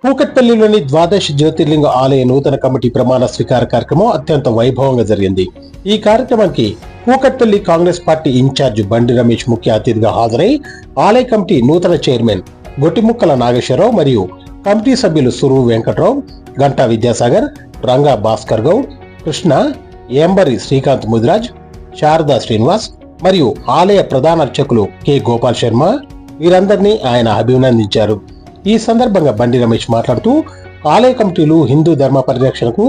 కూకట్పల్లిలోని ద్వాదశ జ్యోతిర్లింగ ఆలయ నూతన కమిటీ ప్రమాణ స్వీకార కార్యక్రమం అత్యంత వైభవంగా జరిగింది. ఈ కార్యక్రమానికి కూకట్పల్లి కాంగ్రెస్ పార్టీ ఇన్ఛార్జ్ బండి రమేష్ ముఖ్య అతిథిగా హాజరై ఆలయ కమిటీ నూతన చైర్మన్ గొట్టిముక్కల నాగేశ్వరరావు మరియు కమిటీ సభ్యులు సురువు వెంకట్రావు, గంటా విద్యాసాగర్, రంగా భాస్కర్ గౌడ్, కృష్ణ, ఏంబరి శ్రీకాంత్ ముదిరాజ్, శారదా శ్రీనివాస్ మరియు ఆలయ ప్రధాన అర్చకులు కె గోపాల్ శర్మ వీరందరినీ ఆయన అభినందించారు. ఈ సందర్భంగా బండి రమేష్ మాట్లాడుతూ ఆలయ కమిటీలు హిందూ ధర్మ పరిరక్షణకు,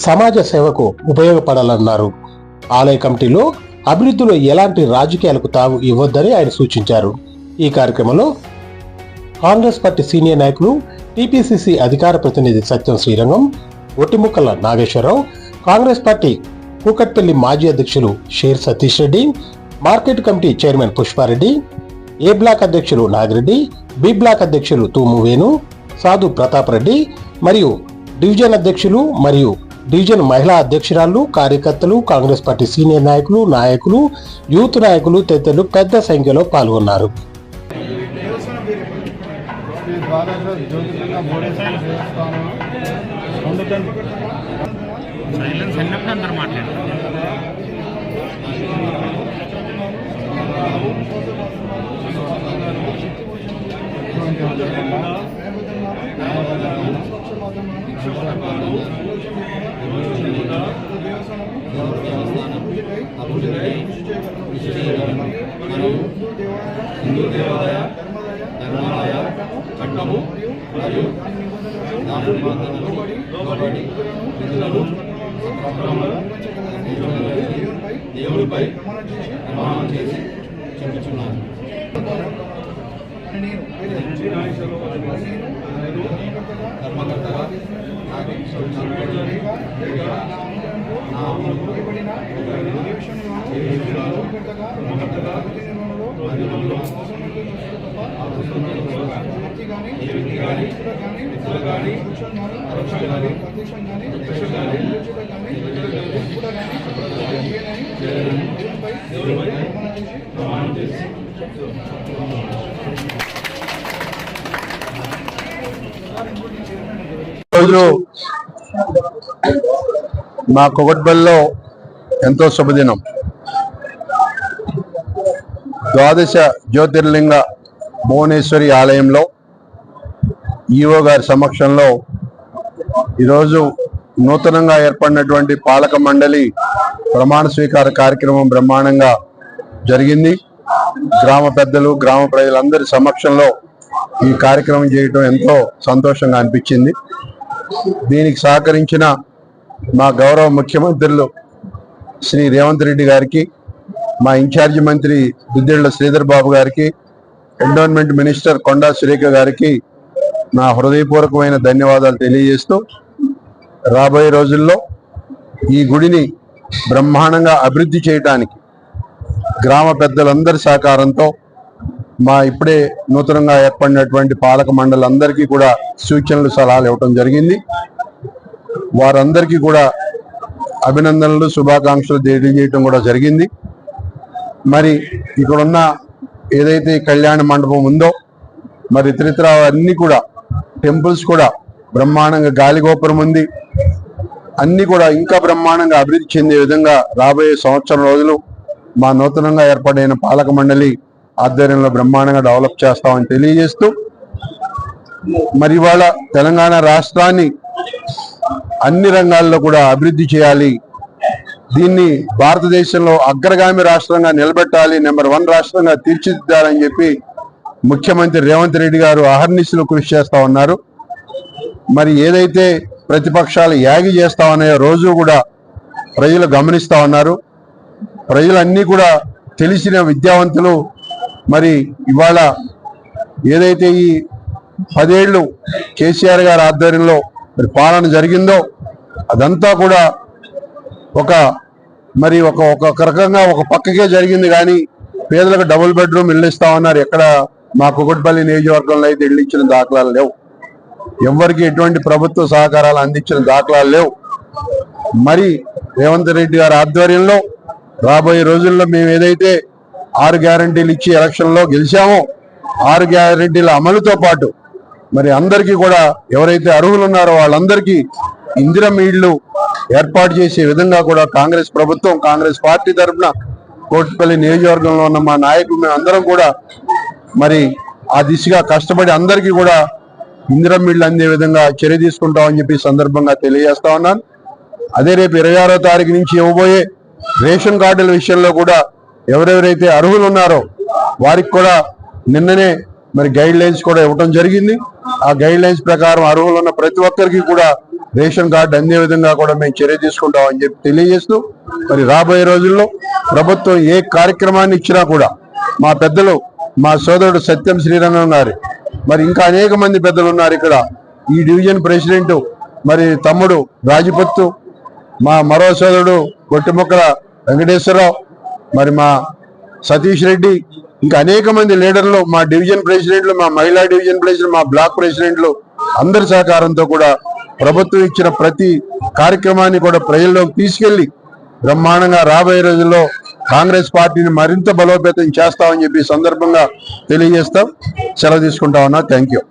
సమాజ సేవకు ఉపయోగపడాలన్నారు. ఆలయ కమిటీలో అభివృద్ధిలో ఎలాంటి రాజకీయాలకు తావు ఇవ్వొద్దని ఆయన సూచించారు. ఈ కార్యక్రమంలో కాంగ్రెస్ పార్టీ సీనియర్ నాయకులు, టీపీసీసీ అధికార ప్రతినిధి సత్యం శ్రీరంగం, ఒట్టిముక్కల నాగేశ్వరరావు, కాంగ్రెస్ పార్టీ కూకట్పల్లి మాజీ అధ్యక్షులు Sher Satish Reddy, market committee chairman Pushpa Reddy, A block అధ్యక్షులు నాగిరెడ్డి, బి బ్లాక్ అధ్యక్షులు తూము వేణు, సాధు ప్రతాప్ రెడ్డి మరియు డివిజన్ అధ్యక్షులు మరియు డివిజన్ మహిళా అధ్యక్షురాలు, కార్యకర్తలు, కాంగ్రెస్ పార్టీ సీనియర్ నాయకులు, యూత్ నాయకులు తదితరులు పెద్ద సంఖ్యలో పాల్గొన్నారు. హిందూ దేవాలయ ధర్మాలయ చట్టము మరియు లోబడి విధులను దేవుడిపై ప్రమాణం చేసి చెప్పుచున్నాను. ధర్మకర్తగా రోజు మా కూకట్పల్లిలో ఎంతో శుభదినం. ద్వాదశ జ్యోతిర్లింగ భువనేశ్వరి ఆలయంలో ఈవో గారి సమక్షంలో ఈరోజు నూతనంగా ఏర్పడినటువంటి పాలక మండలి ప్రమాణ స్వీకార కార్యక్రమం బ్రహ్మాండంగా జరిగింది. గ్రామ పెద్దలు, గ్రామ ప్రజలందరి సమక్షంలో ఈ కార్యక్రమం చేయటం ఎంతో సంతోషంగా అనిపించింది. దీనికి సహకరించిన మా గౌరవ ముఖ్యమంత్రులు శ్రీ రేవంత్ రెడ్డి గారికి, మా ఇన్ఛార్జి మంత్రి దుద్దిళ్ల శ్రీధర్ బాబు గారికి, ఎండోన్మెంట్ మినిస్టర్ కొండా సురేఖ గారికి నా హృదయపూర్వకమైన ధన్యవాదాలు తెలియజేస్తూ, రాబోయే రోజుల్లో ఈ గుడిని బ్రహ్మాండంగా అభివృద్ధి చేయడానికి గ్రామ పెద్దలందరి సహకారంతో మా ఇప్పుడే నూతనంగా ఏర్పడినటువంటి పాలక మండలందరికీ కూడా సూచనలు, సలహాలు ఇవ్వటం జరిగింది. వారందరికీ కూడా అభినందనలు, శుభాకాంక్షలు తెలియజేయటం కూడా జరిగింది. మరి ఇక్కడున్న ఏదైతే కళ్యాణ మండపం ఉందో, మరి ఇతరితర అన్ని కూడా టెంపుల్స్ కూడా బ్రహ్మాండంగా, గాలిగోపురం ఉంది, అన్ని కూడా ఇంకా బ్రహ్మాండంగా అభివృద్ధి చెందే విధంగా రాబోయే సంవత్సరం రోజులు మా నూతనంగా ఏర్పడిన పాలక మండలి ఆధ్వర్యంలో బ్రహ్మాండంగా డెవలప్ చేస్తామని తెలియజేస్తూ, మరి ఇవాళ తెలంగాణ రాష్ట్రాన్ని అన్ని రంగాల్లో కూడా అభివృద్ధి చేయాలి, దీన్ని భారతదేశంలో అగ్రగామి రాష్ట్రంగా నిలబెట్టాలి, నెంబర్ 1 రాష్ట్రంగా తీర్చిదిద్దాలని చెప్పి ముఖ్యమంత్రి రేవంత్ రెడ్డి గారు అహర్నిశలు కృషి చేస్తా ఉన్నారు. మరి ఏదైతే ప్రతిపక్షాలు యాగి చేస్తా ఉన్నాయో రోజు కూడా ప్రజలు గమనిస్తా ఉన్నారు. ప్రజలన్నీ కూడా తెలిసిన విద్యావంతులు. మరి ఇవాళ ఏదైతే ఈ 10 ఏళ్ళు కేసీఆర్ గారి ఆధ్వర్యంలో మరి పాలన జరిగిందో అదంతా కూడా ఒక రకంగా ఒక పక్కకే జరిగింది. కానీ పేదలకు డబుల్ బెడ్రూమ్ ఇళ్ళు ఇస్తా ఉన్నారు. ఎక్కడ మా కూకట్పల్లి నియోజకవర్గంలో అయితే ఇళ్ళు ఇచ్చిన దాఖలాలు లేవు. ఎవరికి ఎటువంటి ప్రభుత్వ సహకారాలు అందించిన దాఖలాలు లేవు. మరి రేవంత్ రెడ్డి గారి ఆధ్వర్యంలో రాబోయే రోజుల్లో మేము ఏదైతే 6 గ్యారంటీలు ఇచ్చి ఎలక్షన్లో గెలిచామో 6 గ్యారంటీల అమలుతో పాటు మరి అందరికీ కూడా ఎవరైతే అర్హులు ఉన్నారో వాళ్ళందరికీ ఇందిరమ్మ ఇళ్ళు ఏర్పాటు చేసే విధంగా కూడా కాంగ్రెస్ ప్రభుత్వం, కాంగ్రెస్ పార్టీ తరఫున కోటిపల్లి నియోజకవర్గంలో ఉన్న మా నాయకులు మేము అందరం కూడా మరి ఆ దిశగా కష్టపడి అందరికీ కూడా ఇందిరమ్మ ఇళ్ళు అందే విధంగా చర్య తీసుకుంటామని చెప్పి సందర్భంగా తెలియజేస్తా ఉన్నాను. అదే రేపు 26వ తారీఖు నుంచి ఇవ్వబోయే రేషన్ కార్డుల విషయంలో కూడా ఎవరెవరైతే అర్హులు ఉన్నారో వారికి కూడా నిన్ననే మరి గైడ్ లైన్స్ కూడా ఇవ్వడం జరిగింది. ఆ గైడ్ లైన్స్ ప్రకారం అర్హులు ఉన్న ప్రతి ఒక్కరికి కూడా రేషన్ కార్డు అందే విధంగా కూడా మేము చర్య తీసుకుంటామని చెప్పి తెలియజేస్తూ మరి రాబోయే రోజుల్లో ప్రభుత్వం ఏ కార్యక్రమాన్ని ఇచ్చినా కూడా మా పెద్దలు, మా సోదరుడు సత్యం శ్రీరంగం గారు, మరి ఇంకా అనేక మంది పెద్దలు ఉన్నారు ఇక్కడ. ఈ డివిజన్ ప్రెసిడెంట్ మరి తమ్ముడు రాజపత్తు, మా మరో సోదరుడు గొట్టిమొక్కల వెంకటేశ్వరరావు, మరి మా సతీష్ రెడ్డి, ఇంకా అనేక మంది లీడర్లు, మా డివిజన్ ప్రెసిడెంట్లు, మా మహిళా డివిజన్ ప్రెసిడెంట్, మా బ్లాక్ ప్రెసిడెంట్లు అందరి సహకారంతో కూడా ప్రభుత్వం ఇచ్చిన ప్రతి కార్యక్రమాన్ని కూడా ప్రజల్లోకి తీసుకెళ్లి బ్రహ్మాండంగా రాబోయే రోజుల్లో కాంగ్రెస్ పార్టీని మరింత బలోపేతం చేస్తామని చెప్పి సందర్భంగా తెలియజేస్తాం. సెలవు తీసుకుంటా ఉన్నా. Thank you.